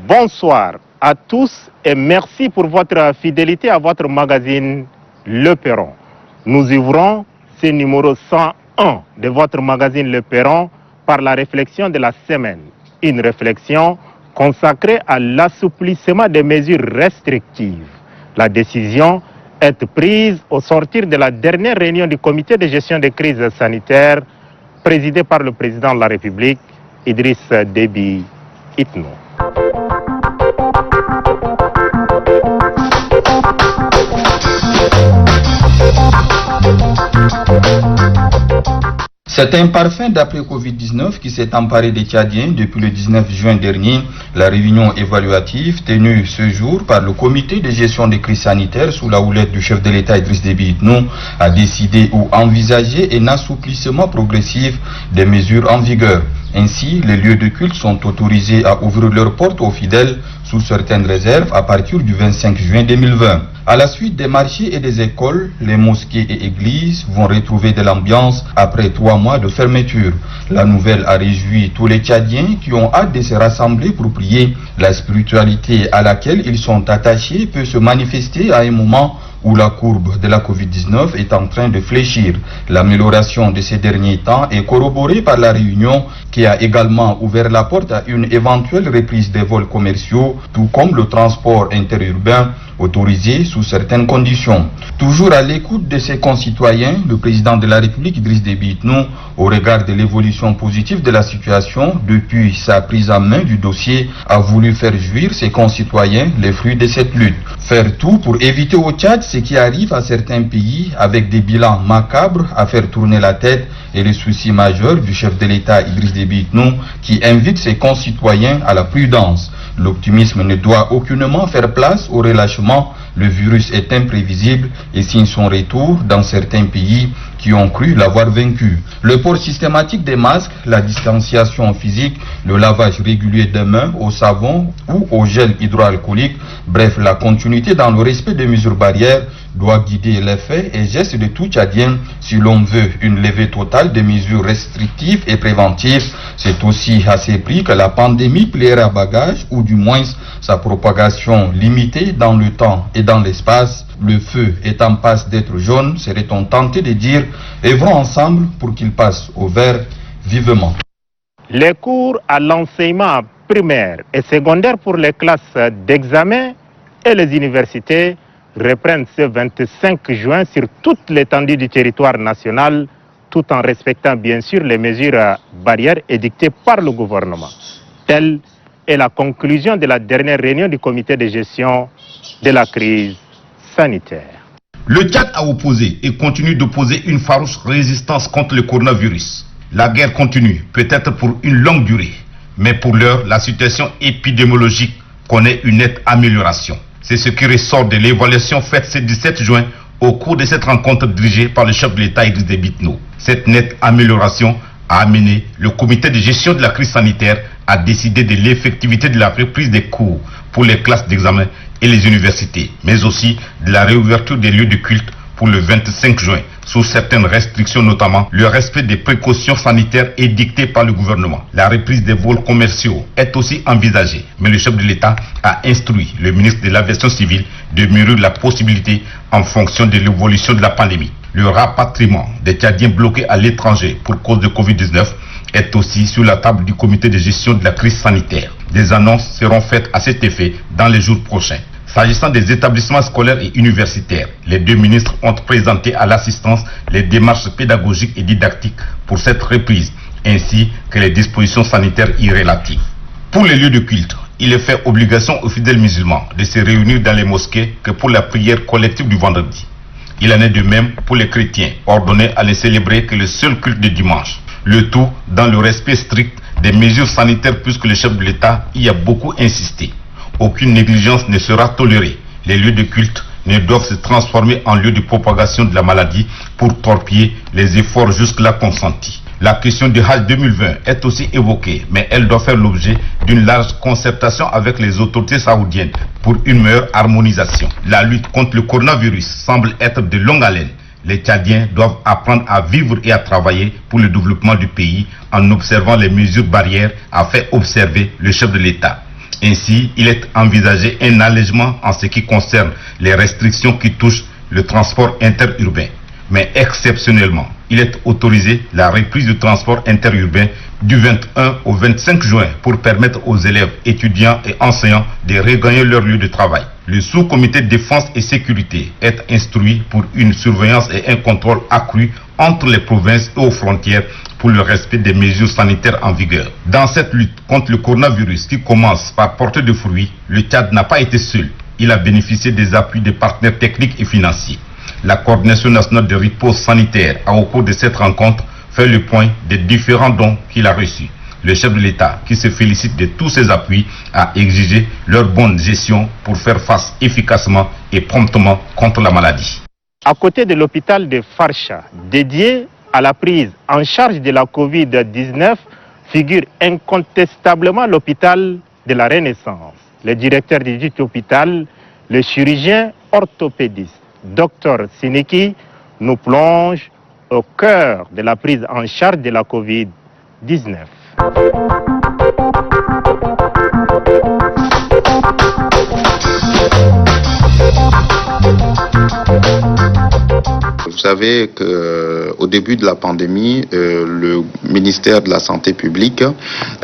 Bonsoir à tous et merci pour votre fidélité à votre magazine Le Perron. Nous ouvrons ce numéro 101 de votre magazine Le Perron par la réflexion de la semaine. Une réflexion consacrée à l'assouplissement des mesures restrictives. La décision est prise au sortir de la dernière réunion du comité de gestion des crises sanitaires présidé par le président de la République, Idriss Déby Itno. C'est un parfum d'après Covid-19 qui s'est emparé des Tchadiens depuis le 19 juin dernier. La réunion évaluative tenue ce jour par le comité de gestion des crises sanitaires sous la houlette du chef de l'État Idriss Déby Itno a décidé ou envisagé un assouplissement progressif des mesures en vigueur. Ainsi, les lieux de culte sont autorisés à ouvrir leurs portes aux fidèles sous certaines réserves à partir du 25 juin 2020. À la suite des marchés et des écoles, les mosquées et églises vont retrouver de l'ambiance après 3 mois de fermeture. La nouvelle a réjoui tous les Tchadiens qui ont hâte de se rassembler pour prier. La spiritualité à laquelle ils sont attachés peut se manifester à un moment où la courbe de la Covid-19 est en train de fléchir. L'amélioration de ces derniers temps est corroborée par la réunion qui a également ouvert la porte à une éventuelle reprise des vols commerciaux, tout comme le transport interurbain autorisé sous certaines conditions. Toujours à l'écoute de ses concitoyens, le président de la République Idriss Déby Itno, au regard de l'évolution positive de la situation depuis sa prise en main du dossier, a voulu faire jouir ses concitoyens les fruits de cette lutte. Faire tout pour éviter au Tchad ce qui arrive à certains pays avec des bilans macabres à faire tourner la tête et les soucis majeurs du chef de l'État Idriss Déby Itno qui invite ses concitoyens à la prudence. L'optimisme ne doit aucunement faire place au relâchement. Le virus est imprévisible et signe son retour dans certains pays qui ont cru l'avoir vaincu. Le port systématique des masques, la distanciation physique, le lavage régulier des mains au savon ou au gel hydroalcoolique, bref, la continuité dans le respect des mesures barrières doit guider les faits et gestes de tout Tchadien. Si l'on veut une levée totale des mesures restrictives et préventives, c'est aussi à ces prix que la pandémie pliera bagage ou du moins sa propagation limitée dans le temps et dans l'espace. Le feu est en passe d'être jaune, serait-on tenté de dire, œuvrons ensemble pour qu'il passe au vert vivement. Les cours à l'enseignement primaire et secondaire pour les classes d'examen et les universités reprennent ce 25 juin sur toute l'étendue du territoire national, tout en respectant bien sûr les mesures barrières édictées par le gouvernement. Telle est la conclusion de la dernière réunion du comité de gestion de la crise sanitaire. Le Tchad a opposé et continue d'opposer une farouche résistance contre le coronavirus. La guerre continue, peut-être pour une longue durée, mais pour l'heure, la situation épidémiologique connaît une nette amélioration. C'est ce qui ressort de l'évaluation faite ce 17 juin au cours de cette rencontre dirigée par le chef de l'État Idriss Déby Itno. Cette nette amélioration a amené le comité de gestion de la crise sanitaire à décider de l'effectivité de la reprise des cours pour les classes d'examen et les universités, mais aussi de la réouverture des lieux de culte pour le 25 juin, sous certaines restrictions, notamment le respect des précautions sanitaires édictées par le gouvernement. La reprise des vols commerciaux est aussi envisagée, mais le chef de l'État a instruit le ministre de l'Aviation civile de mûrir la possibilité en fonction de l'évolution de la pandémie. Le rapatriement des Tchadiens bloqués à l'étranger pour cause de Covid-19 est aussi sur la table du comité de gestion de la crise sanitaire. Des annonces seront faites à cet effet dans les jours prochains. S'agissant des établissements scolaires et universitaires, les deux ministres ont présenté à l'assistance les démarches pédagogiques et didactiques pour cette reprise, ainsi que les dispositions sanitaires y relatives. Pour les lieux de culte, il est fait obligation aux fidèles musulmans de se réunir dans les mosquées que pour la prière collective du vendredi. Il en est de même pour les chrétiens, ordonnés à ne célébrer que le seul culte de dimanche. Le tout dans le respect strict des mesures sanitaires puisque le chef de l'État y a beaucoup insisté. Aucune négligence ne sera tolérée. Les lieux de culte ne doivent se transformer en lieux de propagation de la maladie pour torpiller les efforts jusque-là consentis. La question du Hajj 2020 est aussi évoquée, mais elle doit faire l'objet d'une large concertation avec les autorités saoudiennes pour une meilleure harmonisation. La lutte contre le coronavirus semble être de longue haleine. Les Tchadiens doivent apprendre à vivre et à travailler pour le développement du pays en observant les mesures barrières, a fait observer le chef de l'État. Ainsi, il est envisagé un allègement en ce qui concerne les restrictions qui touchent le transport interurbain. Mais exceptionnellement, il est autorisé la reprise du transport interurbain du 21 au 25 juin pour permettre aux élèves, étudiants et enseignants de regagner leur lieu de travail. Le sous-comité défense et sécurité est instruit pour une surveillance et un contrôle accru entre les provinces et aux frontières pour le respect des mesures sanitaires en vigueur. Dans cette lutte contre le coronavirus qui commence par porter de fruits, le Tchad n'a pas été seul. Il a bénéficié des appuis des partenaires techniques et financiers. La coordination nationale de riposte sanitaire a, au cours de cette rencontre, fait le point des différents dons qu'il a reçus. Le chef de l'État, qui se félicite de tous ces appuis, a exigé leur bonne gestion pour faire face efficacement et promptement contre la maladie. À côté de l'hôpital de Farsha, dédié à la prise en charge de la Covid-19, figure incontestablement l'hôpital de la Renaissance. Le directeur de cet hôpital, le chirurgien orthopédiste, Dr Sineki, nous plonge au cœur de la prise en charge de la Covid-19. Vous savez qu'au début de la pandémie, le ministère de la Santé publique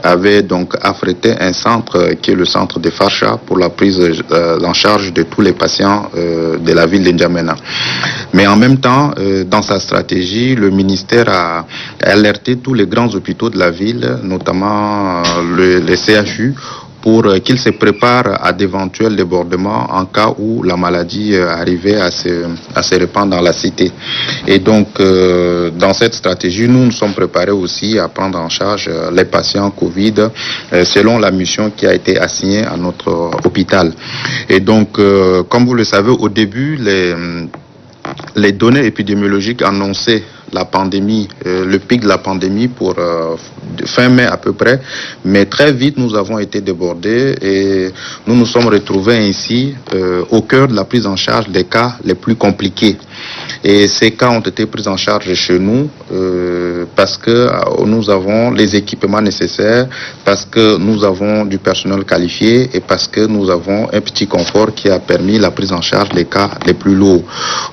avait donc affrété un centre qui est le centre de Farsha pour la prise en charge de tous les patients de la ville d'Njamena. Mais en même temps, dans sa stratégie, le ministère a alerté tous les grands hôpitaux de la ville, notamment les CHU, pour qu'ils se préparent à d'éventuels débordements en cas où la maladie arrivait à se répandre dans la cité. Et donc, dans cette stratégie, nous nous sommes préparés aussi à prendre en charge les patients Covid selon la mission qui a été assignée à notre hôpital. Et donc, comme vous le savez, au début, les données épidémiologiques annonçaient la pandémie, le pic de la pandémie pour fin mai à peu près, mais très vite nous avons été débordés et nous nous sommes retrouvés ainsi au cœur de la prise en charge des cas les plus compliqués. Et ces cas ont été pris en charge chez nous parce que nous avons les équipements nécessaires, parce que nous avons du personnel qualifié et parce que nous avons un petit confort qui a permis la prise en charge des cas les plus lourds.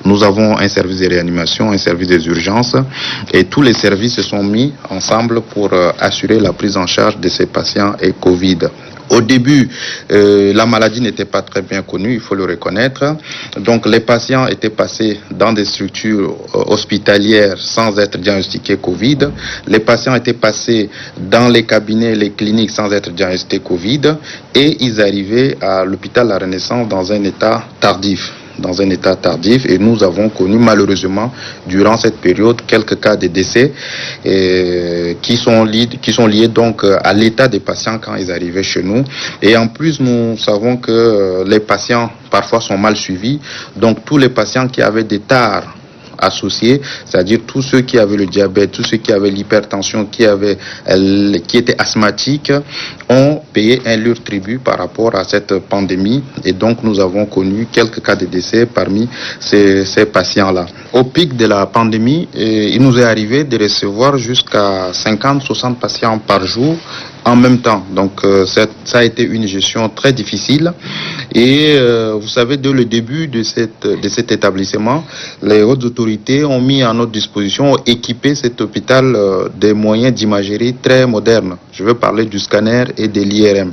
Nous avons un service de réanimation, un service des urgences et tous les services se sont mis ensemble pour assurer la prise en charge de ces patients et Covid. Au début, la maladie n'était pas très bien connue, il faut le reconnaître. Donc les patients étaient passés dans des structures hospitalières sans être diagnostiqués Covid. Les patients étaient passés dans les cabinets, les cliniques sans être diagnostiqués Covid. Et ils arrivaient à l'hôpital La Renaissance dans un état tardif. Et nous avons connu malheureusement durant cette période quelques cas de décès qui sont liés donc à l'état des patients quand ils arrivaient chez nous. Et en plus, nous savons que les patients parfois sont mal suivis. Donc tous les patients qui avaient des tares associés, c'est-à-dire tous ceux qui avaient le diabète, tous ceux qui avaient l'hypertension, qui étaient asthmatiques, ont payé un lourd tribut par rapport à cette pandémie. Et donc, nous avons connu quelques cas de décès parmi ces patients-là. Au pic de la pandémie, il nous est arrivé de recevoir jusqu'à 50-60 patients par jour en même temps. Donc, ça a été une gestion très difficile. Et vous savez, dès le début de cet établissement, les hautes autorités ont mis à notre disposition, ont équipé cet hôpital des moyens d'imagerie très modernes. Je veux parler du scanner et de l'IRM.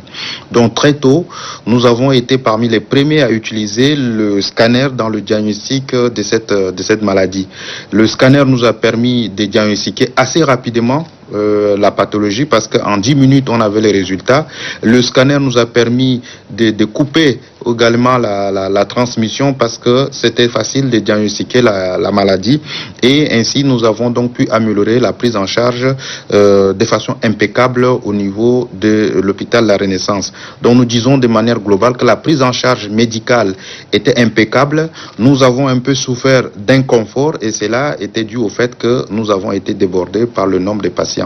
Donc, très tôt, nous avons été parmi les premiers à utiliser le scanner dans le diagnostic de cette maladie. Le scanner nous a permis de diagnostiquer assez rapidement la pathologie parce qu'en 10 minutes on avait les résultats. Le scanner nous a permis de couper également la transmission parce que c'était facile de diagnostiquer la maladie et ainsi nous avons donc pu améliorer la prise en charge de façon impeccable au niveau de l'hôpital La Renaissance. Donc nous disons de manière globale que la prise en charge médicale était impeccable. Nous avons un peu souffert d'inconfort et cela était dû au fait que nous avons été débordés par le nombre de patients.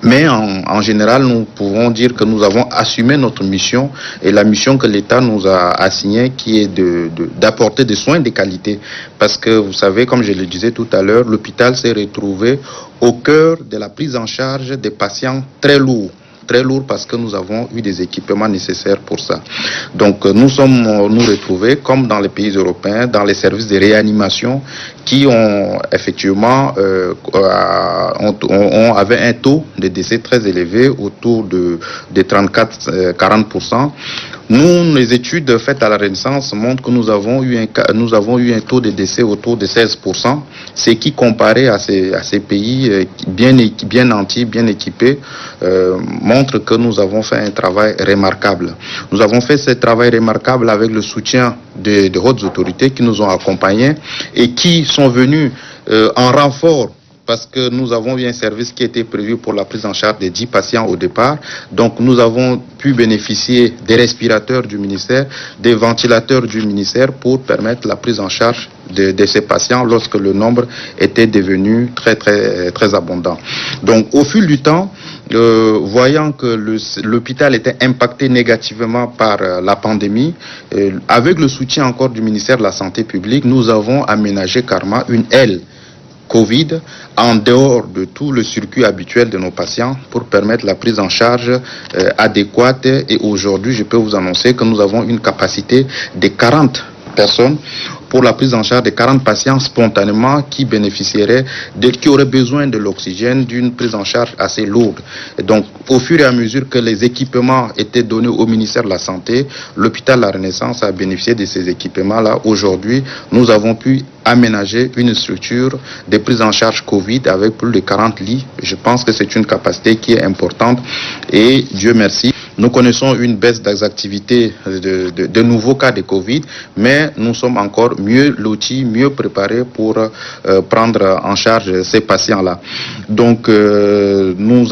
Mais en général, nous pouvons dire que nous avons assumé notre mission et la mission que l'État nous a assignée qui est d'apporter des soins de qualité. Parce que vous savez, comme je le disais tout à l'heure, l'hôpital s'est retrouvé au cœur de la prise en charge des patients très lourds. très lourd parce que nous avons eu des équipements nécessaires pour ça. Donc nous sommes nous retrouvés comme dans les pays européens, dans les services de réanimation qui ont effectivement avaient un taux de décès très élevé, autour de 34-40%. Nous, les études faites à la Renaissance montrent que nous avons eu un taux de décès autour de 16%, ce qui, comparé à ces pays bien nantis, bien équipés, montre que nous avons fait un travail remarquable. Nous avons fait ce travail remarquable avec le soutien de hautes autorités qui nous ont accompagnés et qui sont venus en renfort, parce que nous avons eu un service qui était prévu pour la prise en charge des 10 patients au départ. Donc nous avons pu bénéficier des respirateurs du ministère, des ventilateurs du ministère pour permettre la prise en charge de ces patients lorsque le nombre était devenu très abondant. Donc au fil du temps, voyant que l'hôpital était impacté négativement par la pandémie, avec le soutien encore du ministère de la Santé publique, nous avons aménagé carrément une aile Covid en dehors de tout le circuit habituel de nos patients pour permettre la prise en charge adéquate. Et aujourd'hui, je peux vous annoncer que nous avons une capacité de 40 personnes pour la prise en charge de 40 patients spontanément qui qui auraient besoin de l'oxygène, d'une prise en charge assez lourde. Et donc, au fur et à mesure que les équipements étaient donnés au ministère de la Santé, l'hôpital La Renaissance a bénéficié de ces équipements-là. Aujourd'hui, nous avons pu aménager une structure de prise en charge Covid avec plus de 40 lits. Je pense que c'est une capacité qui est importante et Dieu merci. Nous connaissons une baisse des activités de nouveaux cas de Covid, mais nous sommes encore mieux lotis, mieux préparés pour prendre en charge ces patients-là. Donc, nous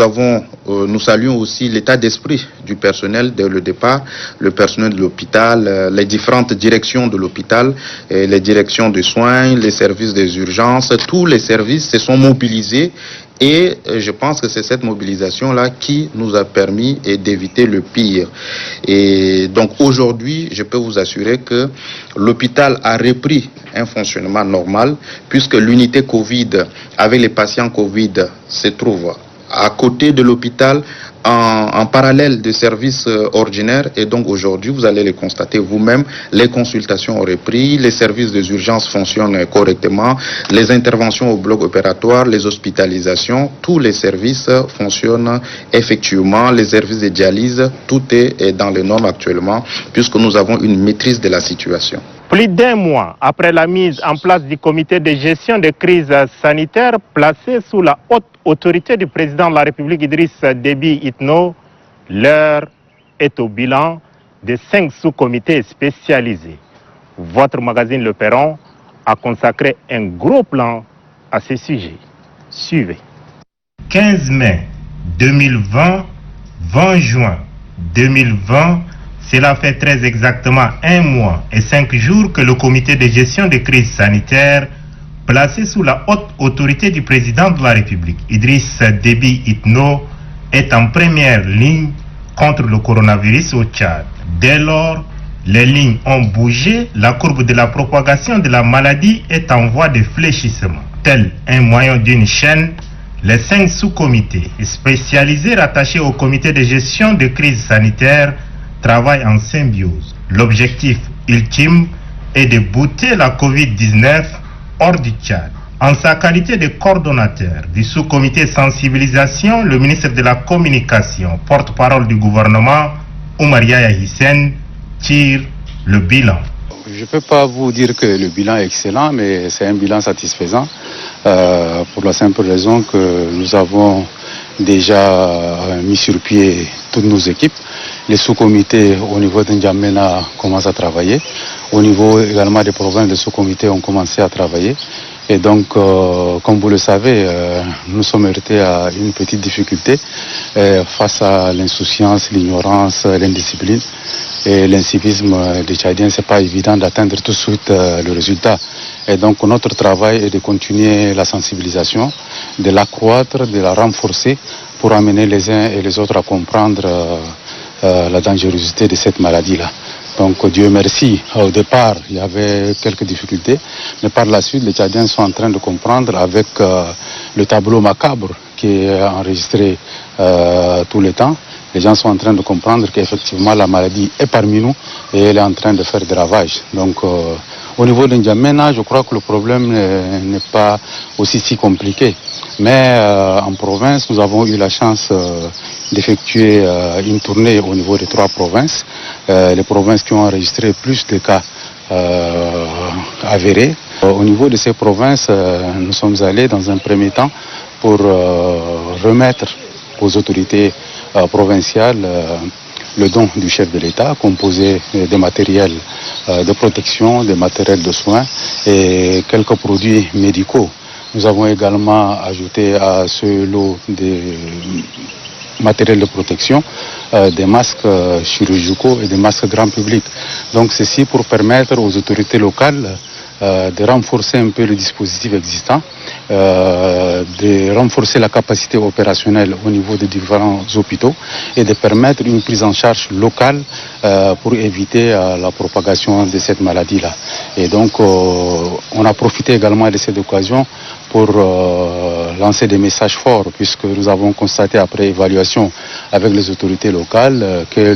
saluons aussi l'état d'esprit du personnel dès le départ, le personnel de l'hôpital, les différentes directions de l'hôpital, les directions de soins, les services des urgences, tous les services se sont mobilisés. Et je pense que c'est cette mobilisation-là qui nous a permis d'éviter le pire. Et donc aujourd'hui, je peux vous assurer que l'hôpital a repris un fonctionnement normal puisque l'unité Covid avec les patients Covid se trouve à côté de l'hôpital en parallèle des services ordinaires. Et donc aujourd'hui, vous allez le constater vous-même, les consultations ont repris, les services des urgences fonctionnent correctement, les interventions au bloc opératoire, les hospitalisations, tous les services fonctionnent effectivement, les services de dialyse, tout est dans les normes actuellement puisque nous avons une maîtrise de la situation. Plus d'un mois après la mise en place du comité de gestion de crise sanitaire placé sous la haute autorité du président de la République Idriss Déby Itno, l'heure est au bilan de 5 sous-comités spécialisés. Votre magazine Le Perron a consacré un gros plan à ce sujet. Suivez. 15 mai 2020, 20 juin 2020, cela fait très exactement 1 mois et 5 jours que le comité de gestion de crise sanitaire, placé sous la haute autorité du président de la République, Idriss Déby Itno, est en première ligne contre le coronavirus au Tchad. Dès lors, les lignes ont bougé, la courbe de la propagation de la maladie est en voie de fléchissement. Tel un maillon d'une chaîne, les 5 sous-comités spécialisés rattachés au comité de gestion de crise sanitaire travaillent en symbiose. L'objectif ultime est de bouter la Covid-19 hors du Tchad. En sa qualité de coordonnateur du sous-comité sensibilisation, le ministre de la Communication, porte-parole du gouvernement, Oumar Yahya Hissène, tire le bilan. Je ne peux pas vous dire que le bilan est excellent, mais c'est un bilan satisfaisant pour la simple raison que nous avons déjà mis sur pied toutes nos équipes. Les sous-comités au niveau de N'Djamena commencent à travailler. Au niveau également des provinces, les sous-comités ont commencé à travailler. Et donc, comme vous le savez, nous sommes heurtés à une petite difficulté face à l'insouciance, l'ignorance, l'indiscipline et l'incivisme des Tchadiens. Ce n'est pas évident d'atteindre tout de suite le résultat. Et donc, notre travail est de continuer la sensibilisation, de l'accroître, de la renforcer pour amener les uns et les autres à comprendre la dangerosité de cette maladie-là. Donc Dieu merci, au départ il y avait quelques difficultés, mais par la suite les Tchadiens sont en train de comprendre avec le tableau macabre qui est enregistrée tout le temps, les gens sont en train de comprendre qu'effectivement la maladie est parmi nous et elle est en train de faire des ravages. Donc au niveau de N'Djamena, je crois que le problème n'est pas aussi si compliqué. Mais en province, nous avons eu la chance d'effectuer une tournée au niveau des 3 provinces. Les provinces qui ont enregistré plus de cas avérés. Au niveau de ces provinces, nous sommes allés dans un premier temps pour remettre aux autorités provinciales le don du chef de l'État, composé des matériels de protection, des matériels de soins et quelques produits médicaux. Nous avons également ajouté à ce lot des matériels de protection, des masques chirurgicaux et des masques grand public. Donc ceci pour permettre aux autorités locales de renforcer un peu le dispositif existant, de renforcer la capacité opérationnelle au niveau des différents hôpitaux et de permettre une prise en charge locale pour éviter la propagation de cette maladie-là. Et donc on a profité également de cette occasion pour lancer des messages forts, puisque nous avons constaté après évaluation avec les autorités locales que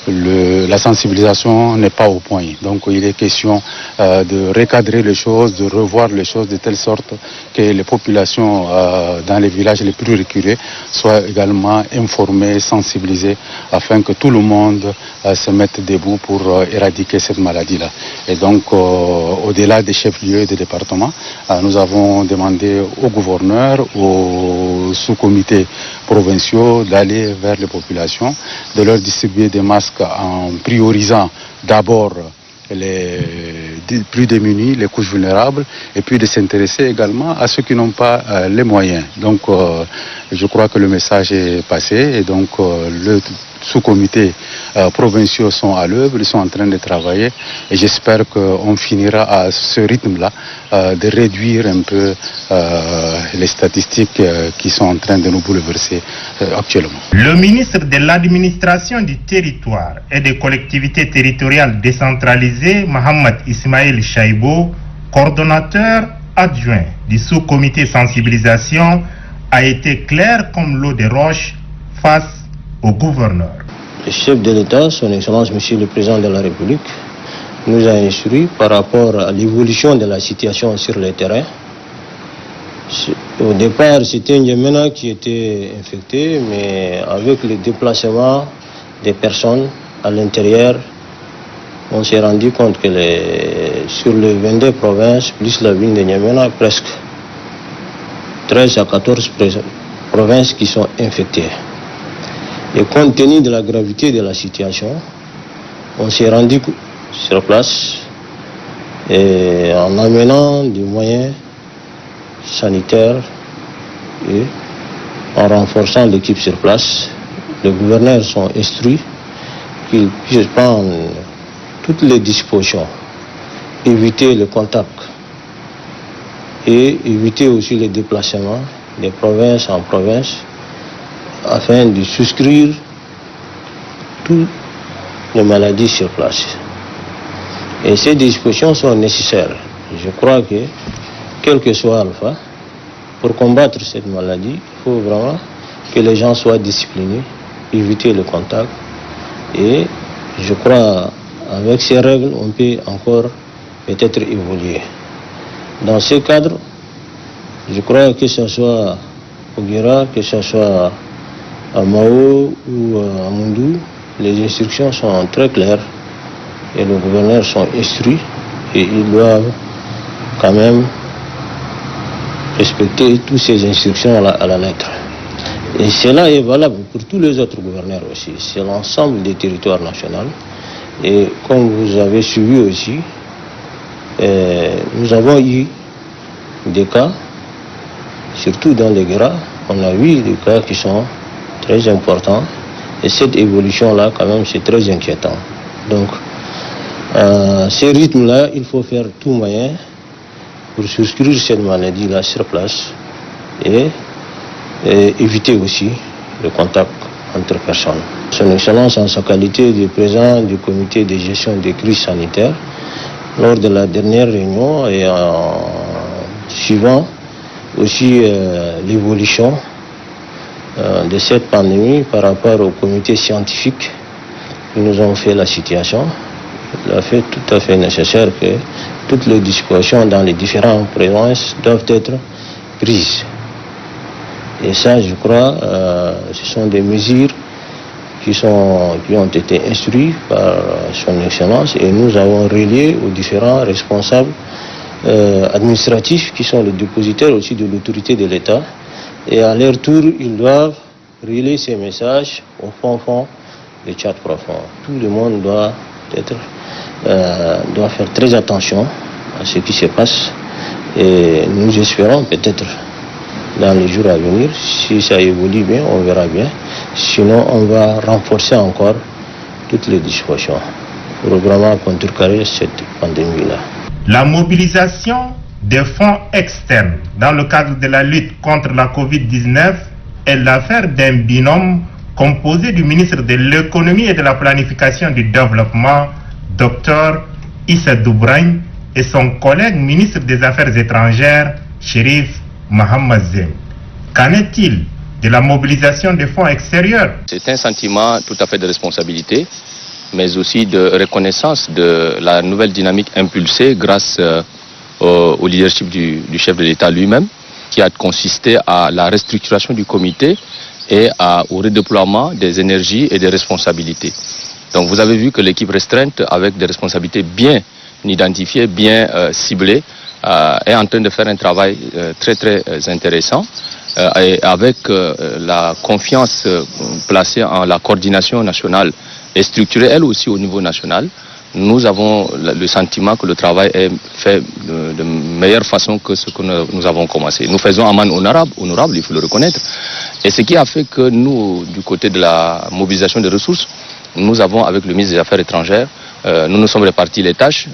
la sensibilisation n'est pas au point. Donc il est question de recadrer les choses, de revoir les choses de telle sorte que les populations dans les villages les plus reculés soient également informées, sensibilisées, afin que tout le monde se mette debout pour éradiquer cette maladie-là. Et donc au-delà des chefs-lieux et des départements, nous avons demandé aux gouverneurs, aux sous-comités provinciaux d'aller vers les populations, de leur distribuer des masques en priorisant d'abord les plus démunis, les couches vulnérables, et puis de s'intéresser également à ceux qui n'ont pas les moyens. Donc je crois que le message est passé et donc le sous-comités provinciaux sont à l'œuvre, ils sont en train de travailler et j'espère qu'on finira à ce rythme-là de réduire un peu les statistiques qui sont en train de nous bouleverser actuellement. Le ministre de l'administration du territoire et des collectivités territoriales décentralisées, Mohamed Ismaël Chaïbo, coordonnateur adjoint du sous-comité sensibilisation, a été clair comme l'eau des roches face au gouverneur. Le chef de l'État, son Excellence Monsieur le Président de la République, nous a instruit par rapport à l'évolution de la situation sur le terrain. Au départ, c'était N'Djamena qui était infecté, mais avec le déplacement des personnes à l'intérieur, on s'est rendu compte que sur les 22 provinces, plus la ville de N'Djamena, presque 13 à 14 provinces qui sont infectées. Et compte tenu de la gravité de la situation, on s'est rendu sur place et en amenant des moyens sanitaires et en renforçant l'équipe sur place, les gouverneurs sont instruits qu'ils puissent prendre toutes les dispositions, éviter le contact et éviter aussi les déplacements de province en province afin de souscrire toutes les maladies sur place. Et ces dispositions sont nécessaires. Je crois que, quel que soit Alpha, pour combattre cette maladie, il faut vraiment que les gens soient disciplinés, éviter le contact. Et je crois, avec ces règles, on peut encore peut-être évoluer. Dans ce cadre, je crois que ce soit au Guéra, que ce soit à Mao ou à Mundou, les instructions sont très claires et les gouverneurs sont instruits et ils doivent quand même respecter toutes ces instructions à la lettre. Et cela est valable pour tous les autres gouverneurs aussi. C'est l'ensemble des territoires nationaux. Et comme vous avez suivi aussi, nous avons eu des cas, surtout dans les Guéras, on a vu des cas qui sont très importants. Et cette évolution-là, quand même, c'est très inquiétant. Donc, ce rythme-là, il faut faire tout moyen pour souscrire cette maladie-là sur place et éviter aussi le contact entre personnes. Son Excellence, en sa qualité de président du comité de gestion des crises sanitaires, lors de la dernière réunion et en suivant aussi l'évolution de cette pandémie par rapport au comité scientifique qui nous ont fait la situation. Il a fait tout à fait nécessaire que toutes les dispositions dans les différentes provinces doivent être prises. Et ça, je crois, ce sont des mesures qui ont été instruites par son Excellence et nous avons relié aux différents responsables administratifs qui sont les dépositaires aussi de l'autorité de l'État. Et à leur tour, ils doivent relayer ces messages au fond des Tchad profond. Tout le monde doit faire très attention à ce qui se passe et nous espérons peut-être dans les jours à venir, si ça évolue bien, on verra bien. Sinon, on va renforcer encore toutes les dispositions pour vraiment contrecarrer cette pandémie-là. La mobilisation des fonds externes dans le cadre de la lutte contre la Covid-19 est l'affaire d'un binôme composé du ministre de l'économie et de la planification du développement, Dr Issa Doubragne, et son collègue ministre des Affaires étrangères, Chérif Mohamed Zem. Qu'en est-il de la mobilisation des fonds extérieurs? C'est un sentiment tout à fait de responsabilité, mais aussi de reconnaissance de la nouvelle dynamique impulsée grâce au leadership du chef de l'État lui-même, qui a consisté à la restructuration du comité et au redéploiement des énergies et des responsabilités. Donc vous avez vu que l'équipe restreinte, avec des responsabilités bien identifiées, bien ciblées, est en train de faire un travail très intéressant et avec la confiance placée en la coordination nationale et structurée elle aussi au niveau national. Nous avons le sentiment que le travail est fait de meilleure façon que ce que nous avons commencé. Nous faisons un man honorable, il faut le reconnaître. Et ce qui a fait que nous, du côté de la mobilisation des ressources, nous avons, avec le ministre des Affaires étrangères, nous sommes répartis les tâches,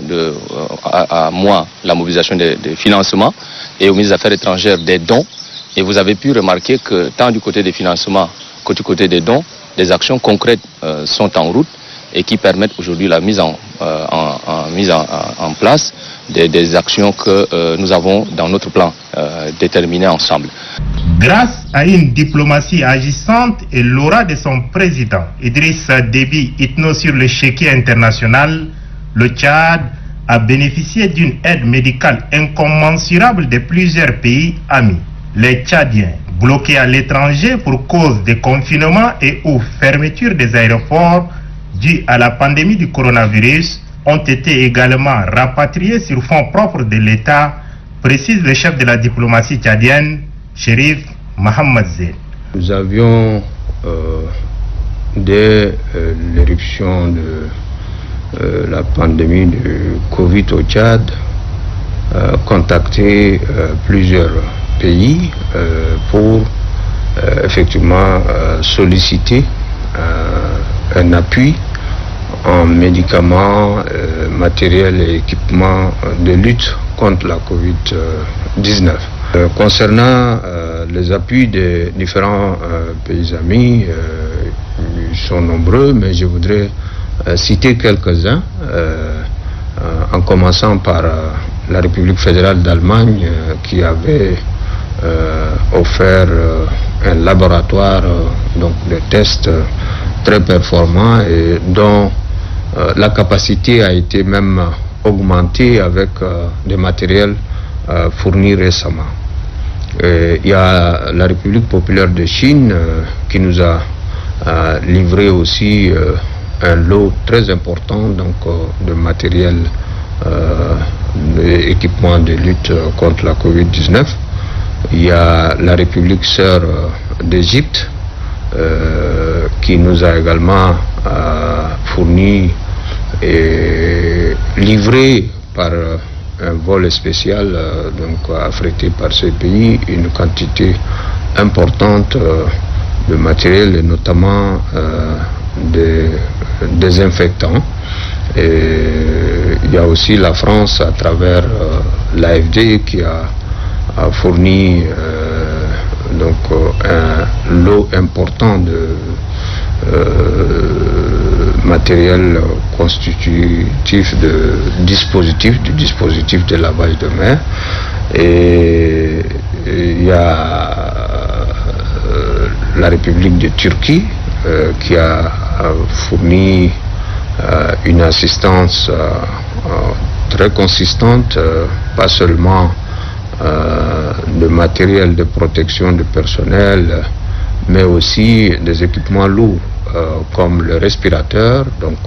à moi la mobilisation des financements et au ministre des Affaires étrangères des dons. Et vous avez pu remarquer que tant du côté des financements que du côté des dons, des actions concrètes sont en route et qui permettent aujourd'hui la mise en place des actions que nous avons dans notre plan déterminé ensemble. Grâce à une diplomatie agissante et l'aura de son président, Idrissa Déby Itno sur l'échiquier international, le Tchad a bénéficié d'une aide médicale incommensurable de plusieurs pays amis. Les Tchadiens, bloqués à l'étranger pour cause de confinement et ou fermeture des aéroports dus à la pandémie du coronavirus, ont été également rapatriés sur fonds propres de l'État, précise le chef de la diplomatie tchadienne, Chérif Mohamed Zem. Nous avions, dès l'éruption de la pandémie de Covid au Tchad, contacté plusieurs pays pour effectivement solliciter un appui en médicaments, matériel et équipements de lutte contre la Covid-19. Concernant les appuis des différents pays amis, ils sont nombreux, mais je voudrais citer quelques-uns, en commençant par la République fédérale d'Allemagne qui avait offert un laboratoire donc de tests très performant et dont la capacité a été même augmentée avec des matériels fournis récemment. Il y a la République populaire de Chine qui nous a livré aussi un lot très important donc, de matériel d'équipement de lutte contre la Covid-19. Il y a la République sœur d'Égypte qui nous a également fourni et livré par un vol spécial donc affrété par ce pays une quantité importante de matériel et notamment des désinfectants. Et il y a aussi la France à travers l'AFD qui a fourni donc un lot important de matériel constitutif du dispositif de lavage de mains. Et il y a la République de Turquie qui a fourni une assistance très consistante, pas seulement de matériel de protection du personnel, mais aussi des équipements lourds comme le respirateur, donc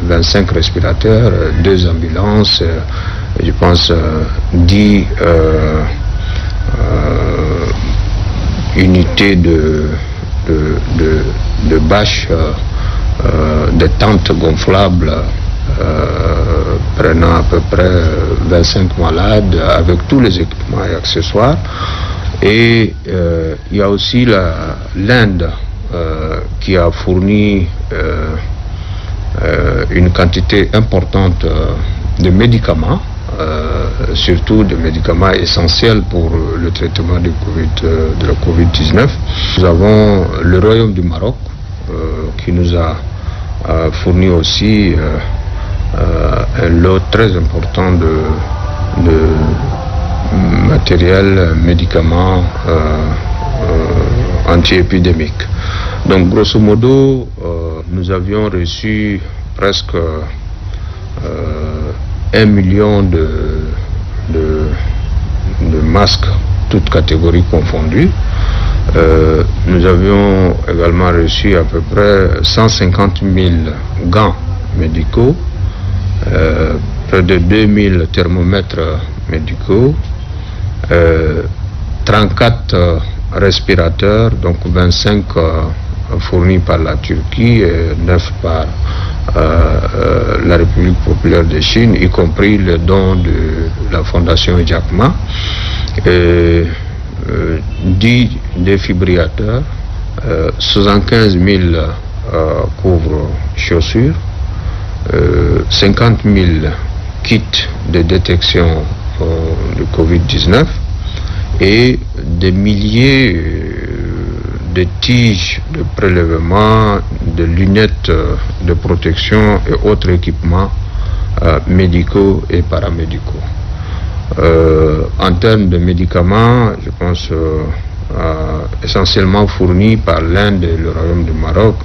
25 respirateurs, 2 ambulances, je pense 10 unités de bâches, de tentes gonflables prenant à peu près 25 malades avec tous les équipements et accessoires. Et il y a aussi l'Inde qui a fourni une quantité importante de médicaments, surtout de médicaments essentiels pour le traitement de la Covid-19. Nous avons le Royaume du Maroc qui nous a fourni aussi un lot très important de matériel, médicaments anti-épidémiques. Donc grosso modo, nous avions reçu presque 1 million de masques, toutes catégories confondues. Nous avions également reçu à peu près 150 000 gants médicaux, près de 2000 thermomètres médicaux, 34 respirateurs, donc 25 fournis par la Turquie et 9 par la République populaire de Chine, y compris le don de la fondation Jack Ma, 10 défibrillateurs, 75 000 couvre-chaussures, 50 000 kits de détection de Covid-19 et des milliers de tiges de prélèvement, de lunettes de protection et autres équipements médicaux et paramédicaux. En termes de médicaments, je pense essentiellement fournis par l'Inde et le Royaume du Maroc,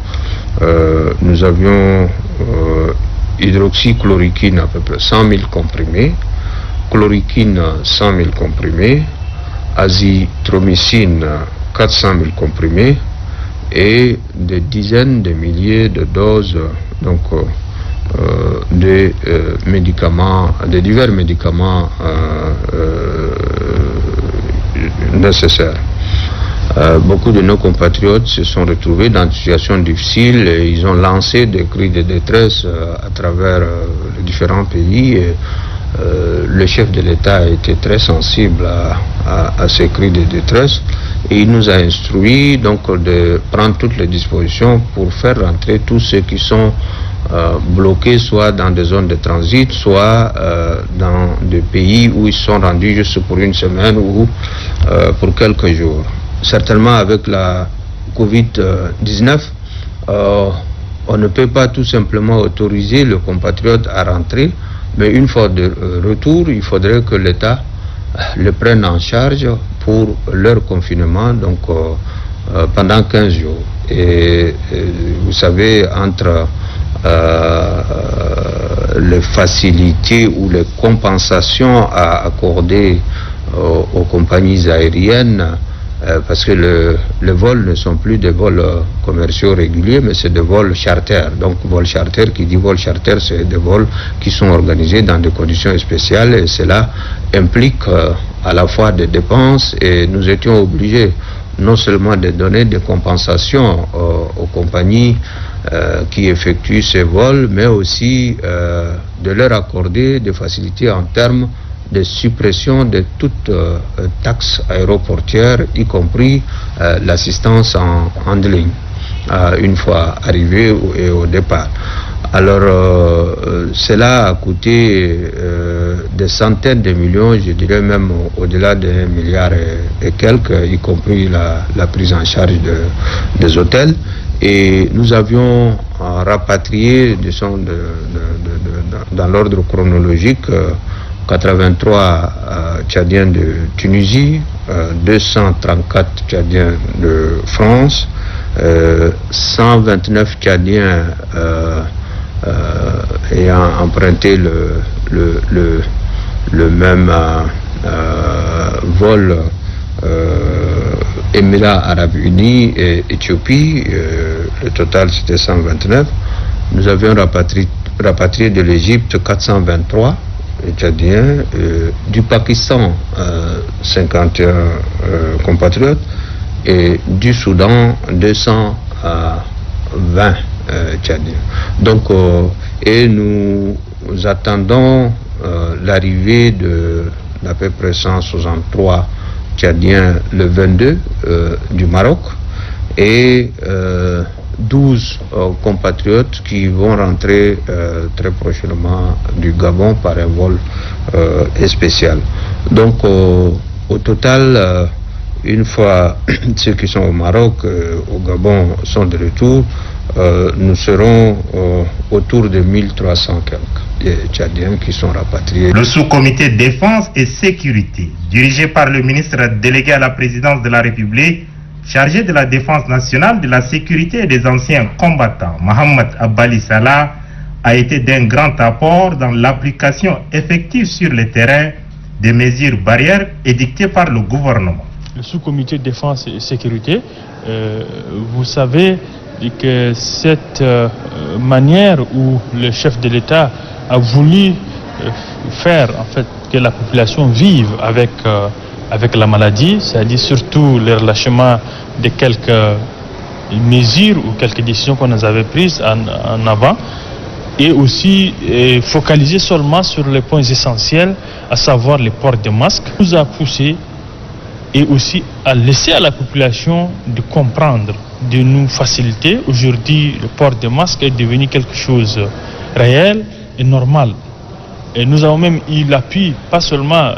nous avions hydroxychloroquine à peu près 100 000 comprimés, chloroquine 100 000 comprimés, azithromycine 400 000 comprimés et des dizaines de milliers de doses donc de médicaments, de divers médicaments nécessaires. Beaucoup de nos compatriotes se sont retrouvés dans une situation difficile et ils ont lancé des cris de détresse à travers les différents pays. Et, le chef de l'État a été très sensible à ces cris de détresse et il nous a instruit donc de prendre toutes les dispositions pour faire rentrer tous ceux qui sont bloqués soit dans des zones de transit, soit dans des pays où ils sont rendus juste pour une semaine ou pour quelques jours. Certainement avec la Covid-19, on ne peut pas tout simplement autoriser le compatriote à rentrer, mais une fois de retour, il faudrait que l'État le prenne en charge pour leur confinement, donc pendant 15 jours. Et vous savez, entre les facilités ou les compensations à accorder aux compagnies aériennes, parce que les vols ne sont plus des vols commerciaux réguliers, mais c'est des vols charter. Donc vol charter, qui dit vol charter, c'est des vols qui sont organisés dans des conditions spéciales et cela implique à la fois des dépenses et nous étions obligés non seulement de donner des compensations aux compagnies qui effectuent ces vols, mais aussi de leur accorder des facilités en termes de suppression de toute taxe aéroportière, y compris l'assistance en handling, une fois arrivé et au départ. Alors, cela a coûté des centaines de millions, je dirais même au-delà de 1 milliard et quelques, y compris la prise en charge des hôtels. Et nous avions rapatrié, disons, dans l'ordre chronologique, 83 Tchadiens de Tunisie, 234 Tchadiens de France, 129 Tchadiens ayant emprunté le même vol Émirats Arabes Unis et Éthiopie. Le total c'était 129. Nous avions rapatrié de l'Égypte 423 Tchadiens, du Pakistan 51 compatriotes et du Soudan 220 Tchadiens. Donc, et nous attendons l'arrivée de d'à peu près 163 Tchadiens le 22 du Maroc et 12 compatriotes qui vont rentrer très prochainement du Gabon par un vol spécial. Donc au total, une fois ceux qui sont au Maroc, au Gabon sont de retour, nous serons autour de 1300 quelques Tchadiens qui sont rapatriés. Le sous-comité défense et sécurité, dirigé par le ministre délégué à la présidence de la République, chargé de la défense nationale, de la sécurité et des anciens combattants, Mohamed Abbali Salah, a été d'un grand apport dans l'application effective sur le terrain des mesures barrières édictées par le gouvernement. Le sous-comité défense et sécurité, vous savez que cette manière où le chef de l'État a voulu faire en fait que la population vive avec la maladie, c'est-à-dire surtout le relâchement de quelques mesures ou quelques décisions qu'on avait prises en avant, et aussi focaliser seulement sur les points essentiels, à savoir le port de masques, nous a poussé et aussi à laisser à la population de comprendre, de nous faciliter. Aujourd'hui, le port de masque est devenu quelque chose réel et normal. Et nous avons même eu l'appui, pas seulement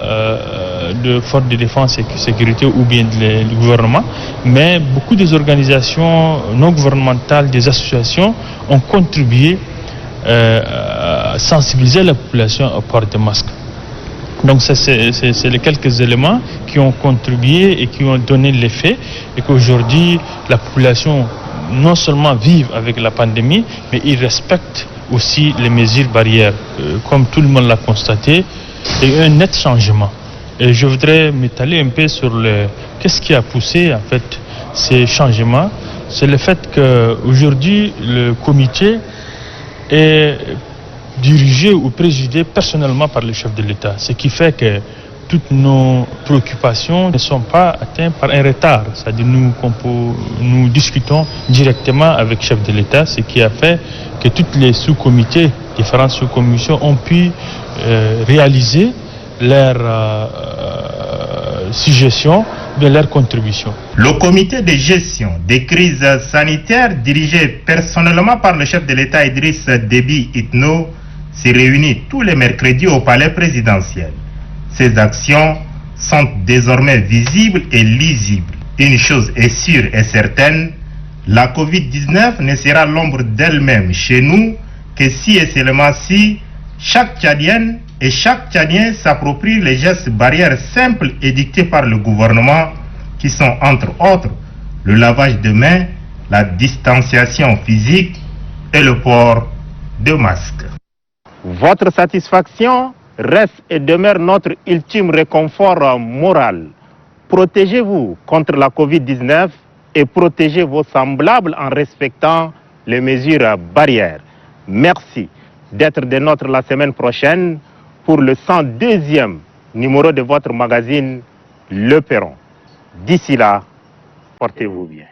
de forces de défense et sécurité ou bien du gouvernement, mais beaucoup des organisations non gouvernementales, des associations ont contribué à sensibiliser la population au port de masque. Donc c'est les quelques éléments qui ont contribué et qui ont donné l'effet, et qu'aujourd'hui la population non seulement vive avec la pandémie, mais ils respectent aussi les mesures barrières. Comme tout le monde l'a constaté, il y a eu un net changement. Et je voudrais m'étaler un peu sur qu'est-ce qui a poussé en fait ces changements. C'est le fait qu'aujourd'hui le comité est dirigé ou présidé personnellement par le chef de l'État, ce qui fait que toutes nos préoccupations ne sont pas atteintes par un retard. C'est-à-dire nous discutons directement avec le chef de l'État, ce qui a fait que tous les sous-comités, différentes sous-commissions ont pu réaliser leurs suggestions, de leurs contributions. Le comité de gestion des crises sanitaires, dirigé personnellement par le chef de l'État Idriss Déby Itno, s'est réuni tous les mercredis au palais présidentiel. Ces actions sont désormais visibles et lisibles. Une chose est sûre et certaine, la Covid-19 ne sera l'ombre d'elle-même chez nous que si et seulement si chaque Tchadienne et chaque Tchadien s'approprie les gestes barrières simples édictés par le gouvernement, qui sont entre autres le lavage de mains, la distanciation physique et le port de masques. Votre satisfaction reste et demeure notre ultime réconfort moral. Protégez-vous contre la Covid-19 et protégez vos semblables en respectant les mesures barrières. Merci d'être des nôtres la semaine prochaine pour le 102e numéro de votre magazine Le Perron. D'ici là, portez-vous bien.